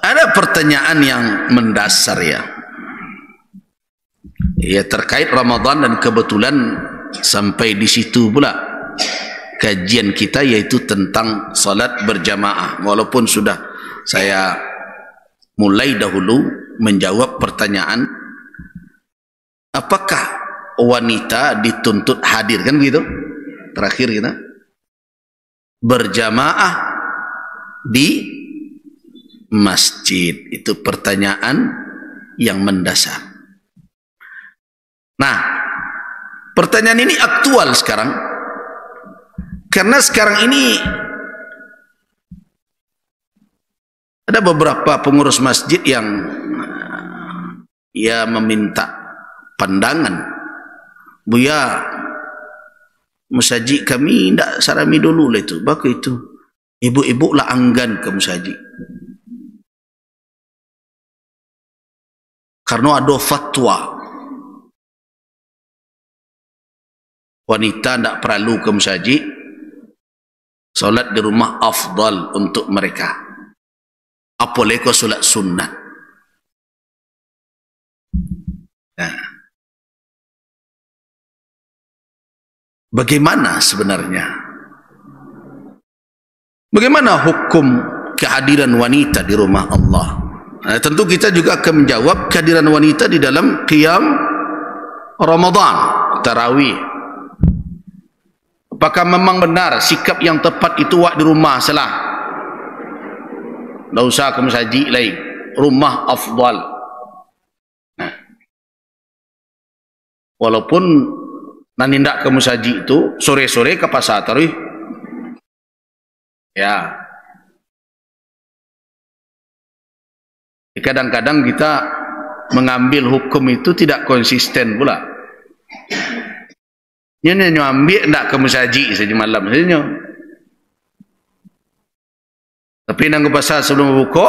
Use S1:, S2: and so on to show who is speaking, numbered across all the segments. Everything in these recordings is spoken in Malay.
S1: Ada pertanyaan yang mendasar ya. Ya terkait Ramadan, dan kebetulan sampai di situ pula kajian kita, yaitu tentang salat berjamaah. Walaupun sudah saya mulai dahulu menjawab pertanyaan, apakah wanita dituntut hadir, kan begitu? Terakhir kita berjamaah di masjid. Itu pertanyaan yang mendasar. Nah, pertanyaan ini aktual sekarang, karena sekarang ini ada beberapa pengurus masjid yang ya meminta pandangan. Buya, musaji kami tidak sarami dulu lah itu. Baku itu ibu-ibu lah anggan ke musaji, karena ada fatwa wanita tidak perlu ke musaji, solat di rumah afdal untuk mereka, apalagi kau solat sunnah. Nah, bagaimana sebenarnya? Bagaimana hukum kehadiran wanita di rumah Allah? Nah, tentu kita juga akan menjawab kehadiran wanita di dalam qiyam Ramadan, tarawih. Apakah memang benar sikap yang tepat itu wak di rumah salah? Tak usah ke masjid lain, rumah afdal. Nah, walaupun nanti tidak ke masjid itu, sore-sore ke pasar tarawih. Ya, kadang-kadang kita mengambil hukum itu tidak konsisten pula. Nyo ambil nak ke masjid saja malam saja. Tapi nang ke pasar sebelum buka,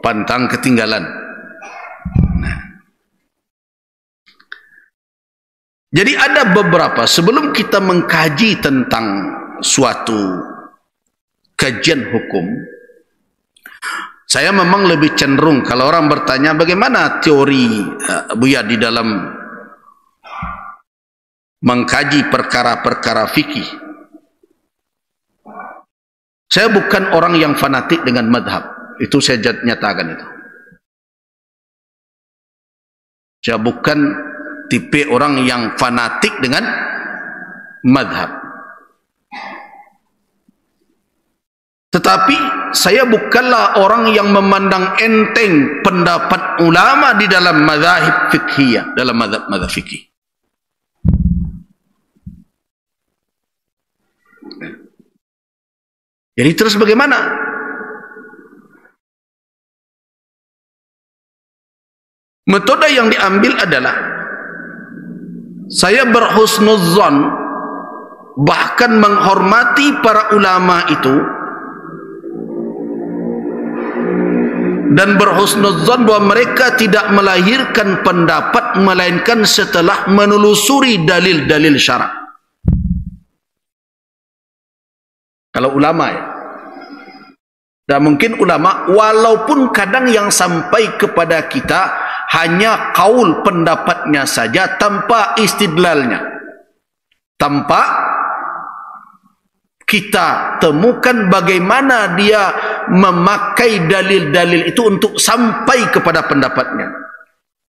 S1: pantang ketinggalan. Nah. Jadi ada beberapa, sebelum kita mengkaji tentang suatu kajian hukum, saya memang lebih cenderung kalau orang bertanya bagaimana teori Buya di dalam mengkaji perkara-perkara fikih. Saya bukan orang yang fanatik dengan madhab, itu saya nyatakan itu. Saya bukan tipe orang yang fanatik dengan madhab. Tetapi saya bukanlah orang yang memandang enteng pendapat ulama di dalam mazhab fikhiyah, dalam mazhab fikih. Jadi terus bagaimana? Metode yang diambil adalah saya berhusnuzan, bahkan menghormati para ulama itu, dan berhusnuzan bahwa mereka tidak melahirkan pendapat melainkan setelah menelusuri dalil-dalil syarak. Kalau ulama ya, dan mungkin ulama walaupun kadang yang sampai kepada kita hanya kaul pendapatnya saja tanpa istidlalnya, tanpa kita temukan bagaimana dia memakai dalil-dalil itu untuk sampai kepada pendapatnya.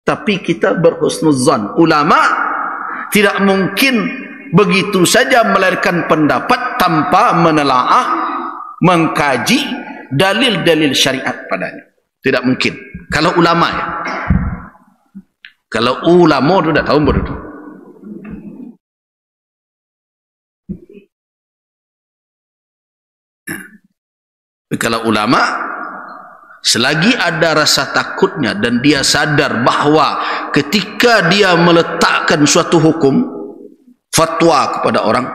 S1: Tapi kita berhusnuzan, ulama tidak mungkin begitu saja melahirkan pendapat tanpa menelaah, mengkaji dalil-dalil syariat padanya. Tidak mungkin. Kalau ulama ya, kalau ulama itu dah tahu betul. Kalau ulama, selagi ada rasa takutnya dan dia sadar bahwa ketika dia meletakkan suatu hukum, fatwa kepada orang,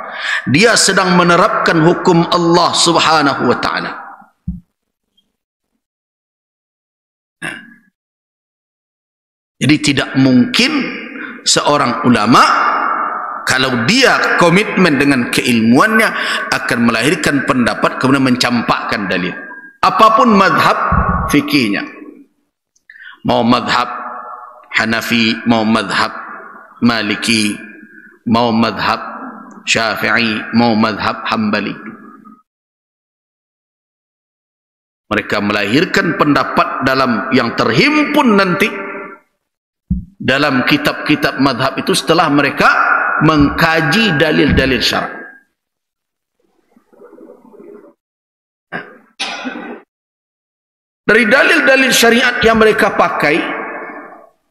S1: dia sedang menerapkan hukum Allah Subhanahu wa ta'ala. Jadi tidak mungkin seorang ulama, kalau dia komitmen dengan keilmuannya, akan melahirkan pendapat kemudian mencampakkan dalil. Apapun madhab fikihnya. Mau madhab Hanafi, mau madhab Maliki, mau madhab Syafi'i, mau madhab Hambali. Mereka melahirkan pendapat dalam yang terhimpun nanti dalam kitab-kitab madhab itu setelah mereka mengkaji dalil-dalil syarak. Dari dalil-dalil syariat yang mereka pakai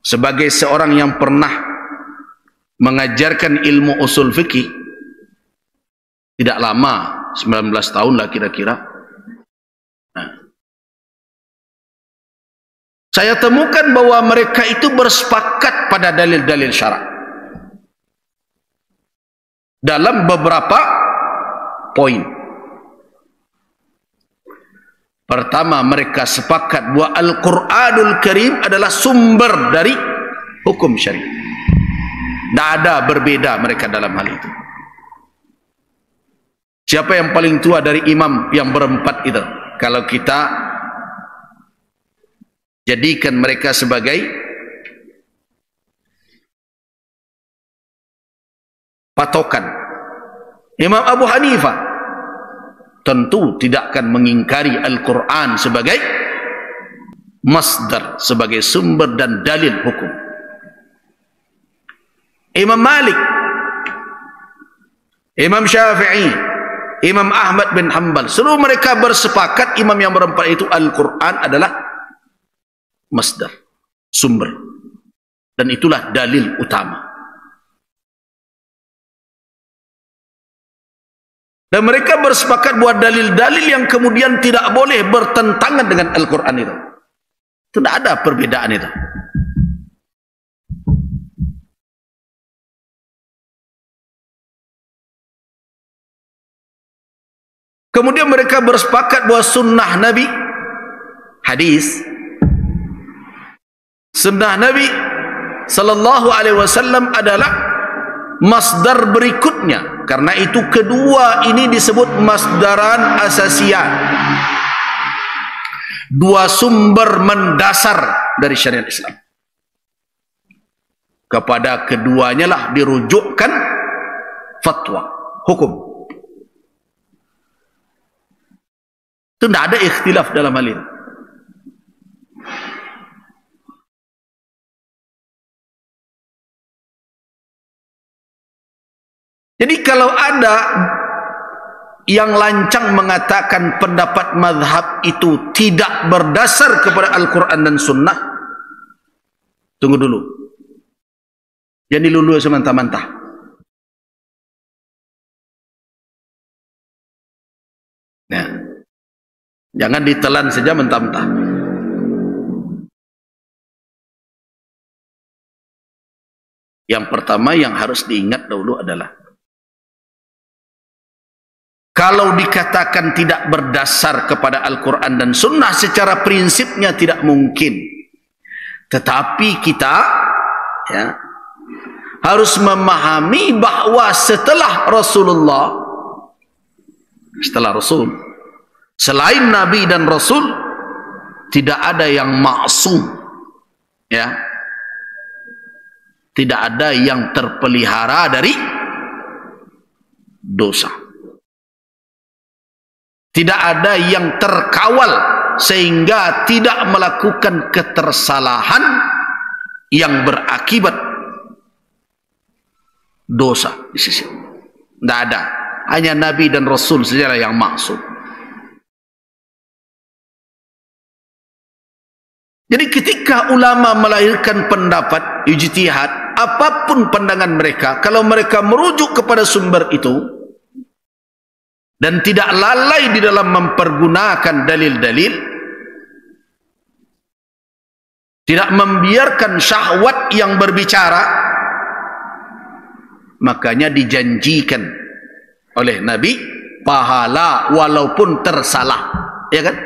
S1: sebagai seorang yang pernah mengajarkan ilmu usul fikih, tidak lama, 19 tahun lah kira-kira. Saya temukan bahwa mereka itu bersepakat pada dalil-dalil syarak dalam beberapa poin. Pertama, mereka sepakat bahwa Al-Quranul Karim adalah sumber dari hukum syariat. Tidak ada berbeda mereka dalam hal itu. Siapa yang paling tua dari imam yang berempat itu? Kalau kita jadikan mereka sebagai patokan, Imam Abu Hanifah tentu tidak akan mengingkari Al-Quran sebagai masdar, sebagai sumber dan dalil hukum. Imam Malik, Imam Syafi'i, Imam Ahmad bin Hanbal, seluruh mereka bersepakat imam yang berempat itu Al-Quran adalah masdar, sumber, dan itulah dalil utama. Dan mereka bersepakat buat dalil-dalil yang kemudian tidak boleh bertentangan dengan Al-Quran itu. Tidak ada perbedaan itu. Kemudian mereka bersepakat bahwa sunnah Nabi, hadis, sunnah Nabi sallallahu alaihi wasallam adalah masdar berikutnya. Karena itu kedua ini disebut masdaran asasiyah, dua sumber mendasar dari syariat Islam. Kepada keduanya lah dirujukkan fatwa, hukum. Itu tidak ada ikhtilaf dalam hal ini. Jadi kalau ada yang lancang mengatakan pendapat mazhab itu tidak berdasar kepada Al-Quran dan Sunnah, tunggu dulu. Jangan dilulu semantah-mantah. Nah, jangan ditelan saja mentah-mentah. Yang pertama yang harus diingat dahulu adalah kalau dikatakan tidak berdasar kepada Al-Quran dan Sunnah secara prinsipnya tidak mungkin. Tetapi kita harus memahami bahwa setelah Rasulullah, setelah Rasul, selain Nabi dan Rasul, tidak ada yang maksum. Tidak ada yang terpelihara dari dosa. Tidak ada yang terkawal sehingga tidak melakukan ketersalahan yang berakibat dosa di sisi. Tidak ada. Hanya Nabi dan Rasul saja yang maksud. Jadi ketika ulama melahirkan pendapat ijtihad, apapun pandangan mereka, kalau mereka merujuk kepada sumber itu dan tidak lalai di dalam mempergunakan dalil-dalil, tidak membiarkan syahwat yang berbicara, makanya dijanjikan oleh Nabi pahala walaupun tersalah, ya kan?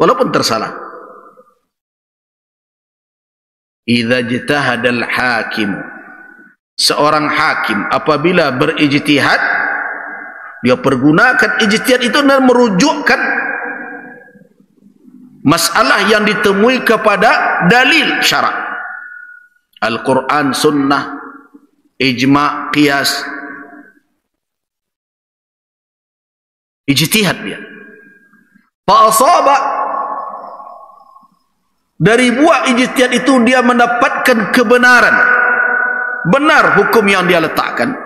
S1: Walaupun tersalah. Idza jtahadal hakim, seorang hakim apabila berijtihad Dia pergunakan ijtihad itu dan merujukkan masalah yang ditemui kepada dalil syarak. Al-Quran, sunnah, ijma', qiyas. Ijtihad dia. Fa'asaba, dari buah ijtihad itu dia mendapatkan kebenaran. Benar hukum yang dia letakkan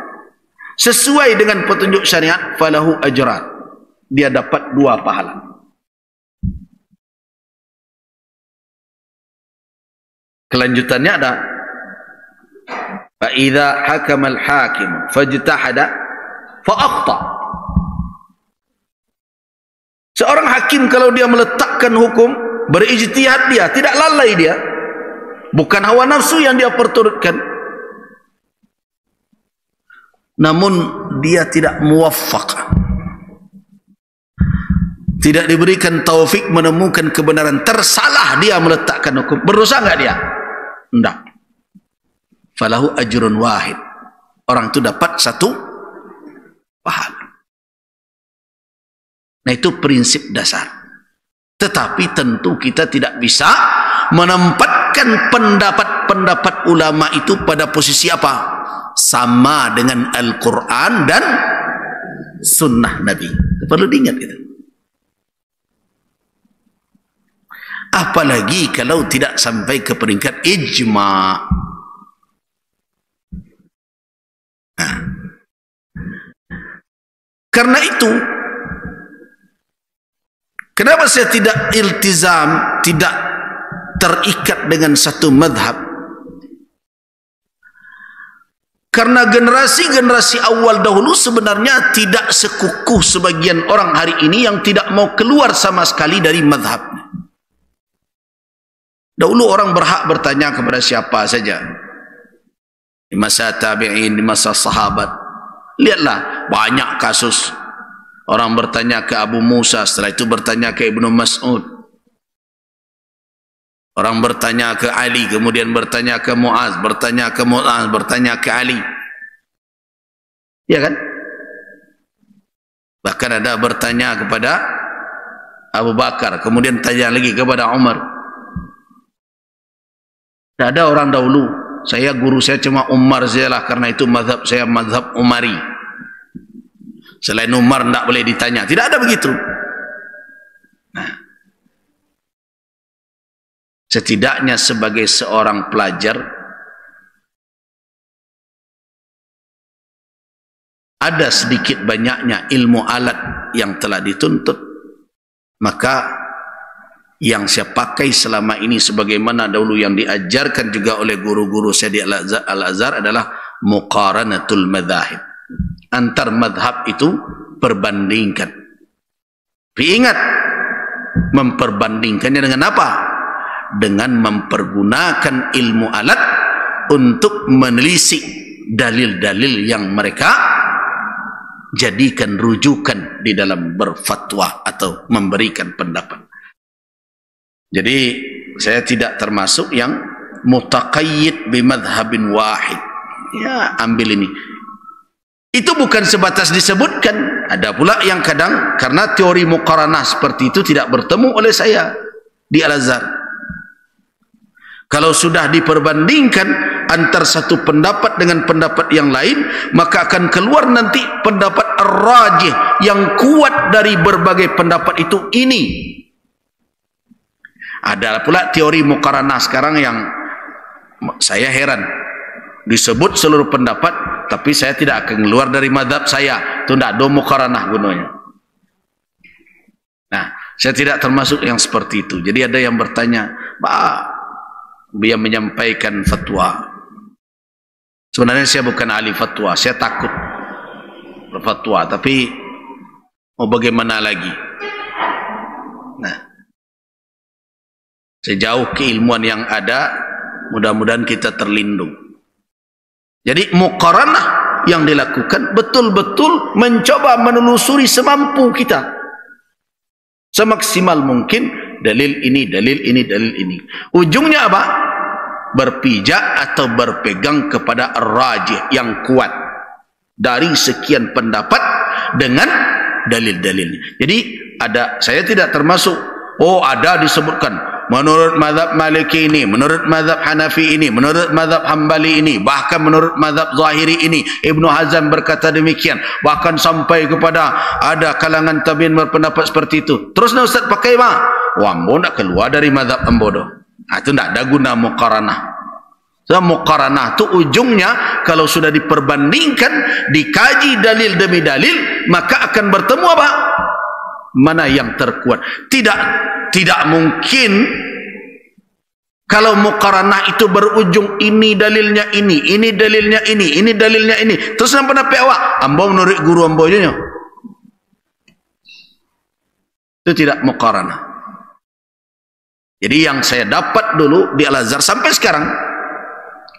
S1: sesuai dengan petunjuk syariat, falahu ajran, dia dapat 2 pahala. Kelanjutannya ada fa idza hakama al-hakim fajtahada fa akhta. Seorang hakim kalau dia meletakkan hukum, berijtihad, dia tidak lalai, dia bukan hawa nafsu yang dia perturutkan, namun dia tidak muwaffaq, tidak diberikan taufik menemukan kebenaran, tersalah dia meletakkan hukum. Berdosa enggak dia? Enggak. Falahu ajrun wahid, orang itu dapat 1 pahala. Nah, itu prinsip dasar. Tetapi tentu kita tidak bisa menempatkan pendapat-pendapat ulama itu pada posisi apa? Sama dengan Al-Quran dan sunnah Nabi. Perlu diingat itu. Apalagi kalau tidak sampai ke peringkat ijma'. Nah, karena itu, kenapa saya tidak iltizam, tidak terikat dengan satu madhab? Karena generasi-generasi awal dahulu sebenarnya tidak sekukuh sebagian orang hari ini yang tidak mau keluar sama sekali dari madhabnya. Dahulu orang berhak bertanya kepada siapa saja. Di masa tabi'in, di masa sahabat. Lihatlah, banyak kasus. Orang bertanya ke Abu Musa, setelah itu bertanya ke Ibnu Mas'ud. Orang bertanya ke Ali, kemudian bertanya ke Muaz, bertanya ke Muaz, bertanya ke Ali. Ya kan? Bahkan ada bertanya kepada Abu Bakar, kemudian tanya lagi kepada Umar. Tidak ada orang dahulu, guru saya cuma Umar sajalah, karena itu mazhab saya mazhab Umari. Selain Umar tidak boleh ditanya. Tidak ada begitu. Nah, setidaknya sebagai seorang pelajar, ada sedikit banyaknya ilmu alat yang telah dituntut, maka yang saya pakai selama ini sebagaimana dahulu yang diajarkan juga oleh guru-guru saya di Al-Azhar adalah muqaranatul madzahib. Antar madhab itu perbandingkan. Tapi ingat, memperbandingkannya dengan apa? Dengan mempergunakan ilmu alat untuk menelisik dalil-dalil yang mereka jadikan rujukan di dalam berfatwa atau memberikan pendapat. Jadi saya tidak termasuk yang mutaqayyid bimadhabin wahid. Ya, ambil ini. Itu bukan sebatas disebutkan. Ada pula yang kadang karena teori muqaranah seperti itu tidak bertemu oleh saya di Al-Azhar. Kalau sudah diperbandingkan antar satu pendapat dengan pendapat yang lain, maka akan keluar nanti pendapat ar-rajih yang kuat dari berbagai pendapat itu ini. Ada pula teori muqaranah sekarang yang saya heran. Disebut seluruh pendapat, tapi saya tidak akan keluar dari madhab saya. Itu tidak ada muqaranah gunanya. Nah, saya tidak termasuk yang seperti itu. Jadi ada yang bertanya, Pak, dia menyampaikan fatwa. Sebenarnya saya bukan ahli fatwa, saya takut berfatwa, tapi mau bagaimana lagi? Nah, sejauh keilmuan yang ada, mudah-mudahan kita terlindung. Jadi muqaranah yang dilakukan betul-betul mencoba menelusuri semampu kita, semaksimal mungkin, dalil ini, dalil ini, dalil ini. Ujungnya apa? Berpijak atau berpegang kepada ar-rajih yang kuat dari sekian pendapat, dengan dalil-dalilnya. Jadi saya tidak termasuk ada disebutkan menurut mazhab Maliki ini, menurut mazhab Hanafi ini, menurut mazhab Hambali ini, bahkan menurut mazhab Zahiri ini, Ibnu Hazm berkata demikian, bahkan sampai kepada ada kalangan tabi'in berpendapat seperti itu. Terus Ustaz pakai ambo nak keluar dari mazhab ambo doh. Itu tidak ada guna muqaranah. So, muqaranah itu ujungnya kalau sudah diperbandingkan, dikaji dalil demi dalil, maka akan bertemu apa? Mana yang terkuat. Tidak mungkin kalau muqaranah itu berujung ini dalilnya ini dalilnya ini dalilnya ini. Terus nampak apa awak? Ambo menurut guru ambo je. Itu tidak muqaranah. Jadi yang saya dapat dulu di Al-Azhar sampai sekarang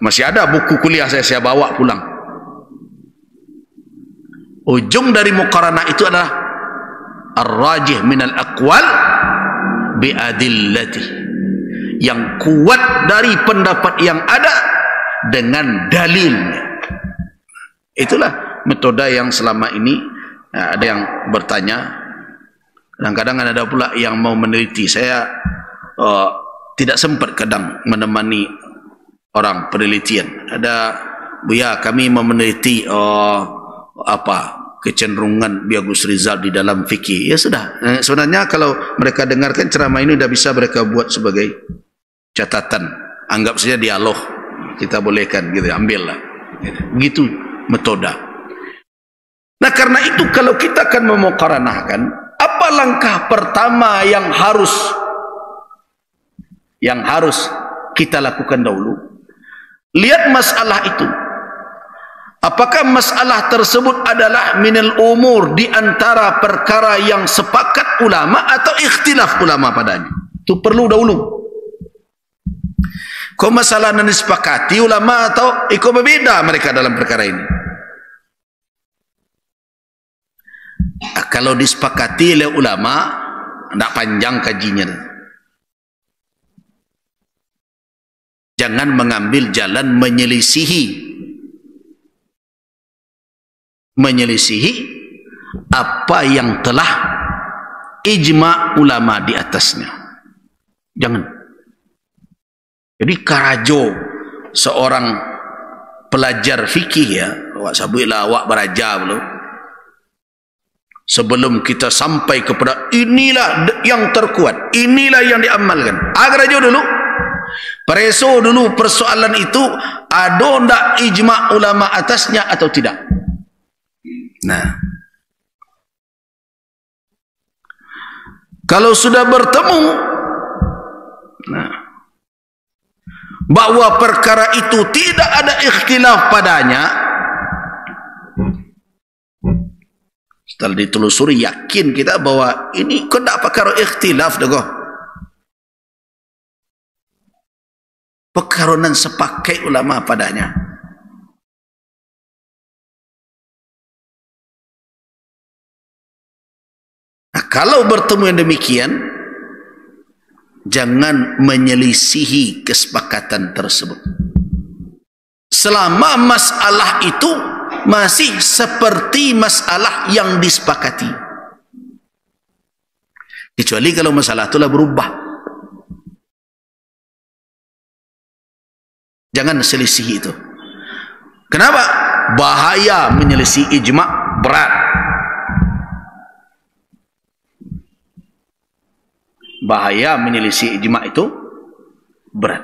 S1: masih ada buku kuliah saya bawa pulang. Ujung dari muqaranah itu adalah ar-rajih minal aqwal bi'adillati, yang kuat dari pendapat yang ada dengan dalilnya. Itulah metode yang selama ini ada yang bertanya, kadang-kadang ada pula yang mau meneliti. Saya tidak sempat kadang menemani orang penelitian. Ada, Buya, kami mau meneliti kecenderungan Agus Rizal di dalam fikih. Ya sudah, sebenarnya kalau mereka dengarkan ceramah ini sudah bisa mereka buat sebagai catatan, anggap saja dialog, kita bolehkan gitu, ambillah begitu metode. Nah karena itu kalau kita akan memuqaranahkan, apa langkah pertama yang harus kita lakukan dahulu? Lihat masalah itu, apakah masalah tersebut adalah minal umur, di antara perkara yang sepakat ulama atau ikhtilaf ulama padanya. Itu perlu dahulu. Kau masalah yang disepakati ulama atau ikut berbeda mereka dalam perkara ini. Kalau disepakati oleh ulama, tidak panjang kajinya. Jangan mengambil jalan menyelisihi apa yang telah ijma ulama di atasnya. Jangan. Jadi karajo seorang pelajar fikih, ya, awak sabuilah awak beraja belum, sebelum kita sampai kepada inilah yang terkuat, inilah yang diamalkan, karajo dulu, preso dulu persoalan itu ada ndak ijma ulama atasnya atau tidak. Nah, kalau sudah bertemu, bahwa perkara itu tidak ada ikhtilaf padanya, setelah ditelusuri yakin kita bahwa ini kok tidak perkara ikhtilaf dah, perkaronan sepakai ulama padanya. Nah, kalau bertemu yang demikian, jangan menyelisihi kesepakatan tersebut. Selama masalah itu masih seperti masalah yang disepakati. Kecuali kalau masalah itulah berubah. Jangan selisihi itu. Kenapa? Bahaya menyelisih ijma, berat. Bahaya menyelisih ijma itu berat.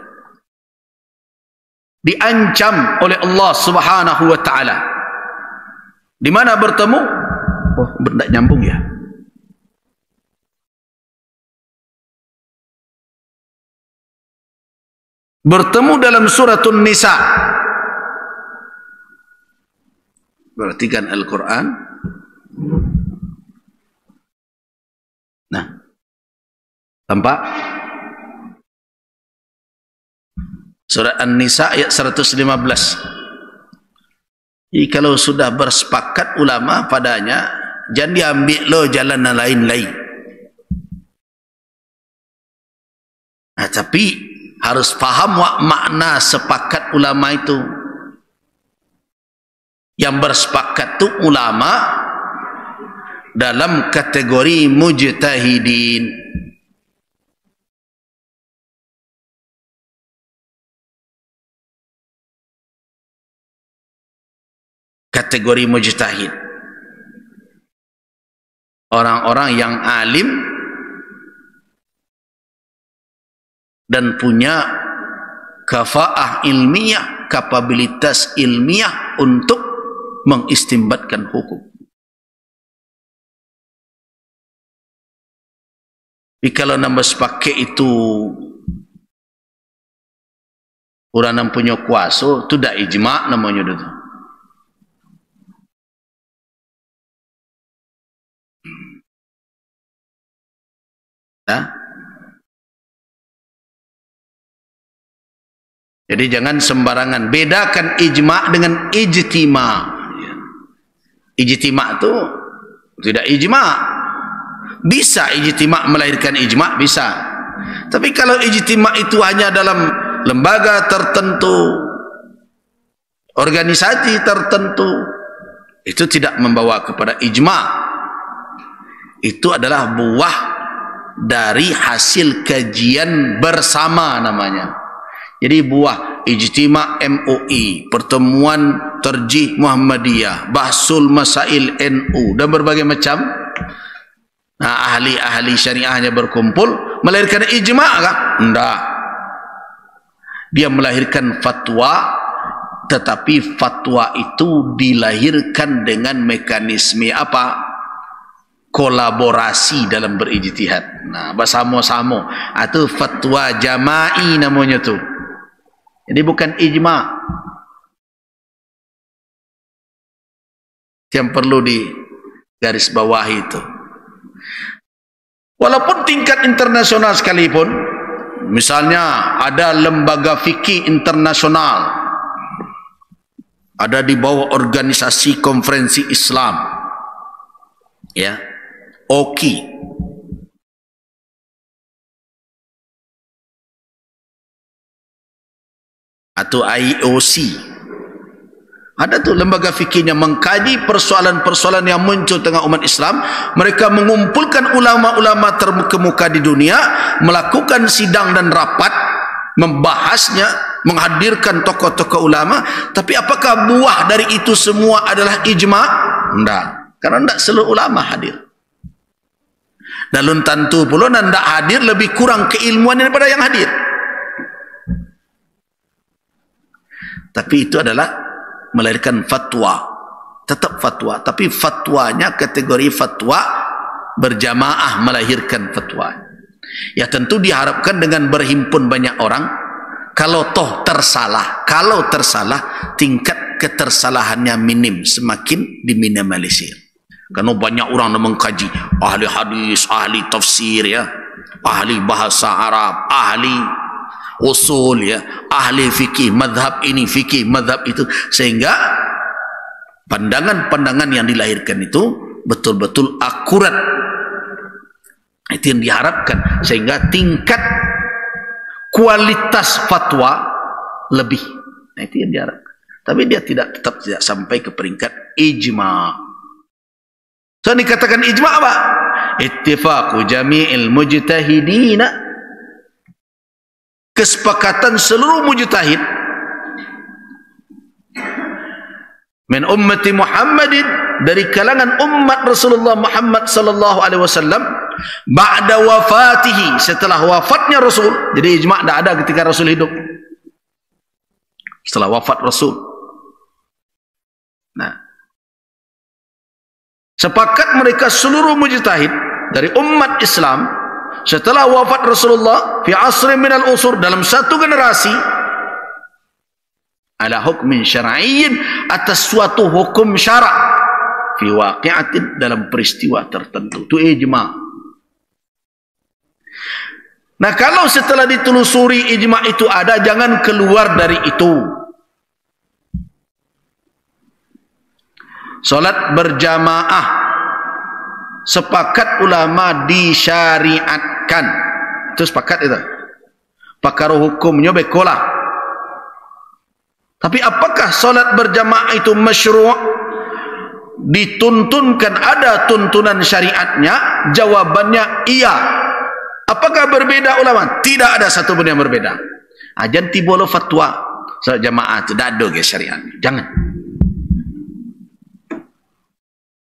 S1: Diancam oleh Allah Subhanahu wa taala. Di mana bertemu? Oh, tidak nyambung ya. Bertemu dalam suratun Nisa. Perhatikan Al-Quran. Nah, tampak surat An-Nisa ayat 115. Jadi kalau sudah bersepakat ulama padanya, jangan diambil loh jalan lain-lain. Nah, tapi harus faham makna sepakat ulama itu. Yang bersepakat itu ulama dalam kategori mujtahidin. Kategori mujtahid, orang-orang yang alim dan punya kafaah ilmiah, kapabilitas ilmiah untuk mengistimbatkan hukum. Jadi kalau nama sepakai itu orang yang punya kuasa, itu dah ijma' namanya itu. Jadi jangan sembarangan bedakan ijma' dengan ijtima'. Ijtima' itu tidak ijma'. Bisa ijtima' melahirkan ijma', bisa. Tapi kalau ijtima' itu hanya dalam lembaga tertentu, organisasi tertentu, itu tidak membawa kepada ijma'. Itu adalah buah dari hasil kajian bersama namanya. Jadi buah ijtima' MUI, pertemuan terjih Muhammadiyah, bahsul masail NU dan berbagai macam. Nah, ahli-ahli syariahnya berkumpul melahirkan ijma' kah? Enggak. Dia melahirkan fatwa, tetapi fatwa itu dilahirkan dengan mekanisme apa? Kolaborasi dalam berijtihad. Nah, bersama-sama. Itu fatwa jama'i namanya tu. Jadi bukan ijma'. Yang perlu di garis bawah itu. Walaupun tingkat internasional sekalipun, misalnya ada lembaga fikih internasional, ada di bawah organisasi konferensi Islam, ya, OKI, atau IOC, ada tuh lembaga fikihnya mengkaji persoalan-persoalan yang muncul tengah umat Islam. Mereka mengumpulkan ulama-ulama terkemuka di dunia, melakukan sidang dan rapat, membahasnya, menghadirkan tokoh-tokoh ulama. Tapi apakah buah dari itu semua adalah ijma'? Tidak, karena tidak seluruh ulama hadir. Dan belum tentu pula tidak hadir lebih kurang keilmuan daripada yang hadir. Tapi itu adalah melahirkan fatwa, tetap fatwa, tapi fatwanya kategori fatwa berjamaah melahirkan fatwa. Ya tentu diharapkan dengan berhimpun banyak orang, kalau toh tersalah, tingkat ketersalahannya minim, semakin diminimalisir. Karena banyak orang yang mengkaji, ahli hadis, ahli tafsir, ya, ahli bahasa Arab, ahli usul, ya, ahli fikih madhab ini, fikih madhab itu, sehingga pandangan-pandangan yang dilahirkan itu betul-betul akurat. Itu yang diharapkan, sehingga tingkat kualitas fatwa lebih. Nah, itu yang diharapkan. Tapi dia tetap tidak sampai ke peringkat ijma'. So dikatakan ijma' apa? Ittifaqu jami'il mujtahidina, kesepakatan seluruh mujtahid min ummati Muhammadin, dari kalangan umat Rasulullah Muhammad sallallahu alaihi wasallam, ba'da wafatihi, setelah wafatnya Rasul. Jadi ijma' tidak ada ketika Rasul hidup, setelah wafat Rasul. Nah, sepakat mereka seluruh mujtahid dari umat Islam setelah wafat Rasulullah fi asrin minal usur, dalam satu generasi, ala hukmin syar'iyyin, atas suatu hukum syarak, fi waqi'atin, dalam peristiwa tertentu. Itu ijma'. Nah, kalau setelah ditelusuri ijma' itu ada, jangan keluar dari itu. Salat berjamaah, sepakat ulama disyariatkan. Itu sepakat itu. Pakar hukumnya bekolah. Tapi apakah solat berjamaah itu masyru'? dituntunkan ada tuntunan syariatnya, jawabannya iya. Apakah berbeda ulama? Tidak ada satu pun yang berbeda. Jangan timbul fatwa jamaah tidak ada ke syariat. Jangan.